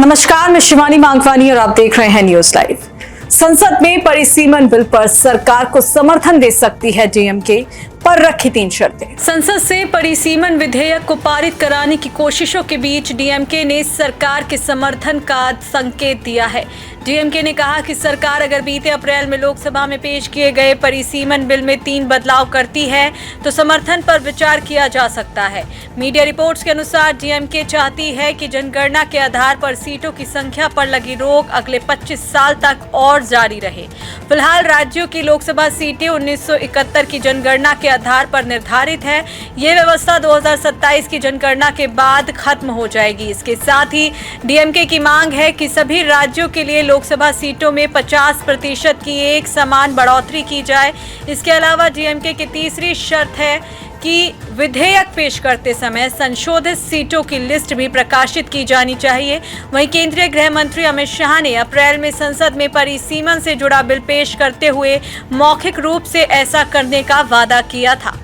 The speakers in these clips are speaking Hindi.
नमस्कार, मैं शिवानी मांगवानी और आप देख रहे हैं न्यूज लाइव। संसद में परिसीमन बिल पर सरकार को समर्थन दे सकती है डीएमके, पर रखी 3 शर्तें। संसद से परिसीमन विधेयक को पारित कराने की कोशिशों के बीच डीएमके ने सरकार के समर्थन का संकेत दिया है। डीएमके ने कहा कि सरकार अगर बीते अप्रैल में लोकसभा में पेश किए गए परिसीमन बिल में 3 बदलाव करती है तो समर्थन पर विचार किया जा सकता है। मीडिया रिपोर्ट्स के अनुसार डीएमके चाहती है कि जनगणना के आधार पर सीटों की संख्या पर लगी रोक अगले 25 साल तक और जारी रहे। फिलहाल राज्यों की लोकसभा सीटें 1971 की जनगणना के आधार पर निर्धारित है। ये व्यवस्था 2027 की जनगणना के बाद खत्म हो जाएगी। इसके साथ ही डीएमके की मांग है कि सभी राज्यों के लिए लोकसभा सीटों में 50% की एक समान बढ़ोतरी की जाए। इसके अलावा डीएमके की तीसरी शर्त है कि विधेयक पेश करते समय संशोधित सीटों की लिस्ट भी प्रकाशित की जानी चाहिए। वहीं केंद्रीय गृह मंत्री अमित शाह ने अप्रैल में संसद में परिसीमन से जुड़ा बिल पेश करते हुए मौखिक रूप से ऐसा करने का वादा किया था।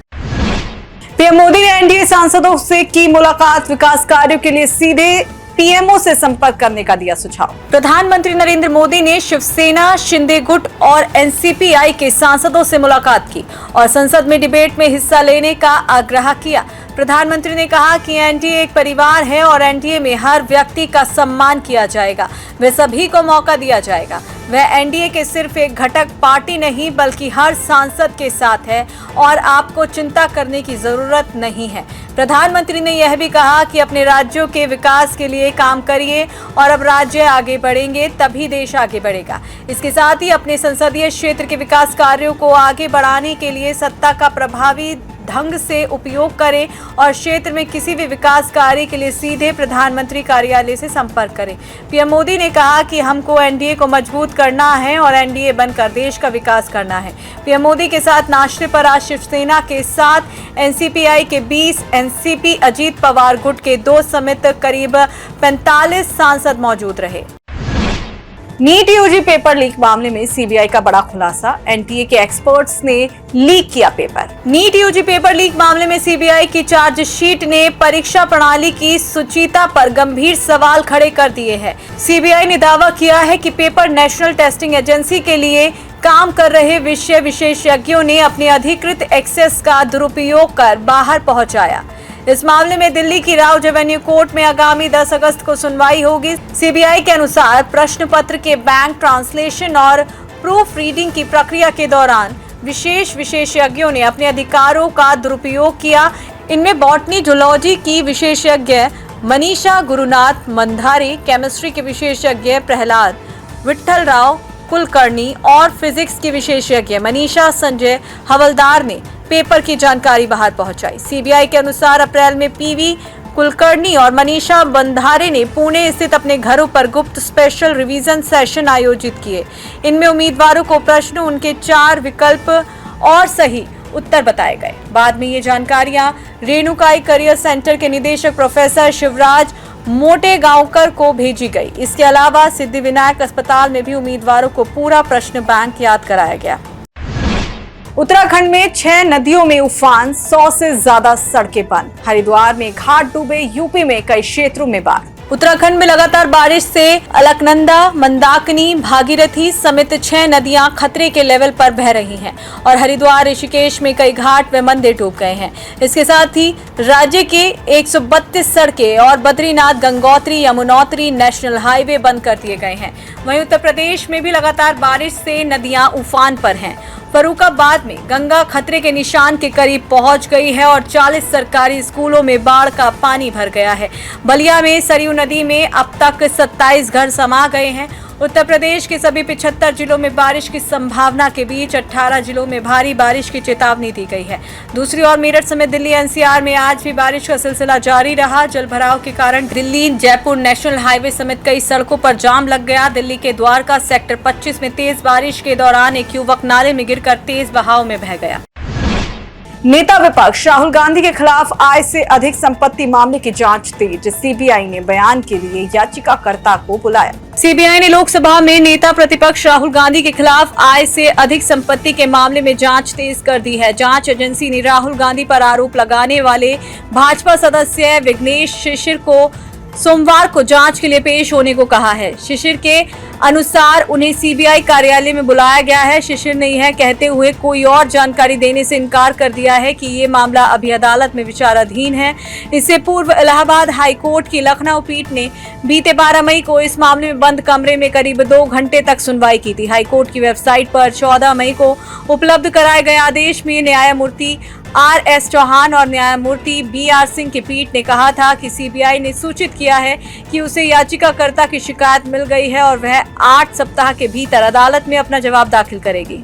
पीएम मोदी ने एनडीए सांसदों से की मुलाकात, विकास कार्यों के लिए सीधे पीएमओ से संपर्क करने का दिया सुझाव। प्रधानमंत्री नरेंद्र मोदी ने शिवसेना, शिंदे गुट और एनसीपीआई के सांसदों से मुलाकात की और संसद में डिबेट में हिस्सा लेने का आग्रह किया। प्रधानमंत्री ने कहा कि एनडीए एक परिवार है और एनडीए में हर व्यक्ति का सम्मान किया जाएगा, वे सभी को मौका दिया जाएगा। वह एनडीए के सिर्फ एक घटक पार्टी नहीं बल्कि हर सांसद के साथ है और आपको चिंता करने की जरूरत नहीं है। प्रधानमंत्री ने यह भी कहा कि अपने राज्यों के विकास के लिए काम करिए और अब राज्य आगे बढ़ेंगे तभी देश आगे बढ़ेगा। इसके साथ ही अपने संसदीय क्षेत्र के विकास कार्यों को आगे बढ़ाने के लिए सत्ता का प्रभावी ढंग से उपयोग करें और क्षेत्र में किसी भी विकास कार्य के लिए सीधे प्रधानमंत्री कार्यालय से संपर्क करें। पीएम मोदी ने कहा कि हमको एनडीए को मजबूत करना है और एनडीए बनकर देश का विकास करना है। पीएम मोदी के साथ नाश्ते पर आज शिवसेना के 7, एनसीपीआई के 20, एनसीपी अजीत पवार गुट के 2 समेत करीब 45 सांसद मौजूद रहे। नीट यूजी पेपर लीक मामले में सीबीआई का बड़ा खुलासा, एनटीए के एक्सपर्ट्स ने लीक किया paper. NEET UG paper leak मामले में सीबीआई की चार्जशीट ने परीक्षा प्रणाली की शुचिता पर गंभीर सवाल खड़े कर दिए हैं। सीबीआई ने दावा किया है कि पेपर नेशनल टेस्टिंग एजेंसी के लिए काम कर रहे विषय विशेषज्ञों ने अपने अधिकृत एक्सेस का दुरुपयोग कर बाहर पहुंचाया। इस मामले में दिल्ली की राउज एवेन्यू कोर्ट में आगामी 10 अगस्त को सुनवाई होगी। सीबीआई के अनुसार प्रश्न पत्र के बैंक ट्रांसलेशन और प्रूफ रीडिंग की प्रक्रिया के दौरान विशेषज्ञों ने अपने अधिकारों का दुरुपयोग किया। इनमें बॉटनी जूलॉजी की विशेषज्ञ मनीषा गुरुनाथ मंधारे, केमिस्ट्री के विशेषज्ञ प्रहलाद विट्ठल राव कुलकर्णी और फिजिक्स की विशेषज्ञ मनीषा संजय हवलदार ने पेपर की जानकारी बाहर पहुंचाई। सीबीआई के अनुसार अप्रैल में पीवी कुलकर्णी और मनीषा बंधारे ने पुणे स्थित अपने घरों पर गुप्त स्पेशल रिवीजन सेशन आयोजित किए। इनमें उम्मीदवारों को प्रश्न, उनके 4 विकल्प और सही उत्तर बताए गए। बाद में ये जानकारियां रेणुकाई करियर सेंटर के निदेशक प्रोफेसर शिवराज मोटेगांवकर को भेजी गई। इसके अलावा सिद्धिविनायक अस्पताल में भी उम्मीदवारों को पूरा प्रश्न बैंक याद कराया गया। उत्तराखंड में 6 नदियों में उफान, 100 से ज्यादा सड़कें बंद। हरिद्वार में घाट डूबे, यूपी में कई क्षेत्रों में बाढ़। उत्तराखंड में लगातार बारिश से अलकनंदा, मंदाकिनी, भागीरथी समेत 6 नदियां खतरे के लेवल पर बह रही हैं और हरिद्वार, ऋषिकेश में कई घाट व मंदिर डूब गए हैं। इसके साथ ही राज्य के 132 सड़कें और बद्रीनाथ, गंगोत्री, यमुनोत्री नेशनल हाईवे बंद कर दिए गए हैं। वहीं उत्तर प्रदेश में भी लगातार बारिश से नदियां उफान पर हैं। फर्रुखाबाद में गंगा खतरे के निशान के करीब पहुंच गई है और 40 सरकारी स्कूलों में बाढ़ का पानी भर गया है। बलिया में सरयू नदी में अब तक 27 घर समा गए हैं। उत्तर प्रदेश के सभी 75 जिलों में बारिश की संभावना के बीच 18 जिलों में भारी बारिश की चेतावनी दी गई है। दूसरी ओर मेरठ समेत दिल्ली एनसीआर में आज भी बारिश का सिलसिला जारी रहा। जलभराव के कारण दिल्ली जयपुर नेशनल हाईवे समेत कई सड़कों पर जाम लग गया। दिल्ली के द्वारका सेक्टर 25 में तेज बारिश के दौरान एक युवक नाले में गिरकर तेज बहाव में बह गया। नेता विपक्ष राहुल गांधी के खिलाफ आय से अधिक संपत्ति मामले की जांच तेज, सीबीआई ने बयान के लिए याचिकाकर्ता को बुलाया। सीबीआई ने लोकसभा में नेता प्रतिपक्ष राहुल गांधी के खिलाफ आय से अधिक संपत्ति के मामले में जांच तेज कर दी है। जांच एजेंसी ने राहुल गांधी पर आरोप लगाने वाले भाजपा सदस्य विघ्नेश शिशिर को सोमवार को जांच के लिए पेश होने को कहा है। शिशिर के अनुसार उन्हें सीबीआई कार्यालय में बुलाया गया है। शिशिर ने यह कहते हुए कोई और जानकारी देने से इनकार कर दिया है कि ये मामला अभी अदालत में विचाराधीन है। इससे पूर्व इलाहाबाद हाई कोर्ट की लखनऊ पीठ ने बीते 12 मई को इस मामले में बंद कमरे में करीब 2 घंटे तक सुनवाई की थी। हाई कोर्ट की वेबसाइट पर 14 मई को उपलब्ध कराए गए आदेश में न्यायमूर्ति RS चौहान और न्यायमूर्ति BR सिंह की पीठ ने कहा था कि सीबीआई ने सूचित किया है कि उसे याचिकाकर्ता की शिकायत मिल गई है और वह 8 सप्ताह के भीतर अदालत में अपना जवाब दाखिल करेगी।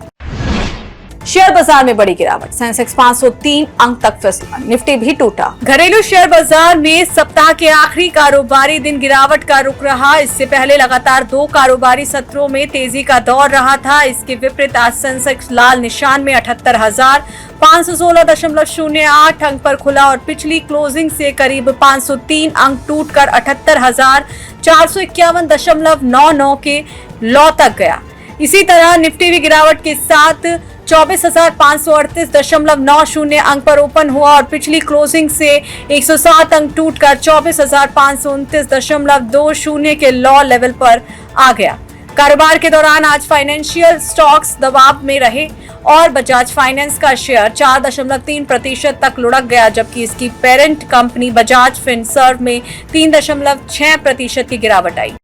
शेयर बाजार में बड़ी गिरावट, सेंसेक्स 503 अंक तक फिसला, निफ्टी भी टूटा। घरेलू शेयर बाजार में सप्ताह के आखिरी कारोबारी दिन गिरावट का रुख रहा। इससे पहले लगातार 2 कारोबारी सत्रों में तेजी का दौर रहा था। इसके विपरीत आज सेंसेक्स लाल निशान में 78,516.08 अंक पर खुला और पिछली क्लोजिंग से करीब 503 अंक टूटकर 78,451.99 के लॉ तक गया। इसी तरह निफ्टी भी गिरावट के साथ 24,538.90 अंक पर ओपन हुआ और पिछली क्लोजिंग से 107 अंक टूटकर 24,529.20 के लॉ लेवल पर आ गया। कारोबार के दौरान आज फाइनेंशियल स्टॉक्स दबाव में रहे और बजाज फाइनेंस का शेयर 4.3% तक लुढ़क गया, जबकि इसकी पेरेंट कंपनी बजाज फिनसर्व में 3.6% की गिरावट आई।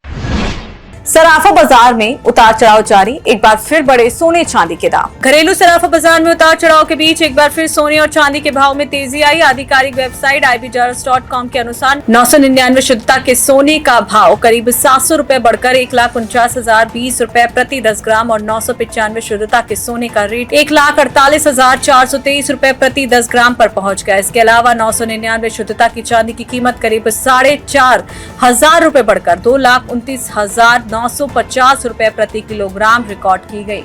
सराफा बाजार में उतार चढ़ाव जारी, एक बार फिर बढ़े सोने चांदी के दाम। घरेलू सराफा बाजार में उतार चढ़ाव के बीच एक बार फिर सोने और चांदी के भाव में तेजी आई। आधिकारिक वेबसाइट IBJars.com के अनुसार 999 शुद्धता के सोने का भाव करीब 700 रुपए बढ़कर 1,49,020 रुपए प्रति 10 ग्राम और 995 शुद्धता के सोने का रेट 1,48,423 रुपए प्रति 10 ग्राम पर पहुंच गया। इसके अलावा 999 शुद्धता की चांदी की कीमत करीब 4,500 रुपए बढ़कर 2,29,950 रुपए प्रति किलोग्राम रिकॉर्ड की गई।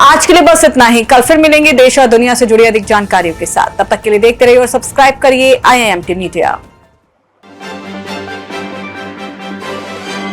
आज के लिए बस इतना ही। कल फिर मिलेंगे देश और दुनिया से जुड़ी अधिक जानकारियों के साथ। तब तक के लिए देखते रहिए और सब्सक्राइब करिए IIMT मीडिया।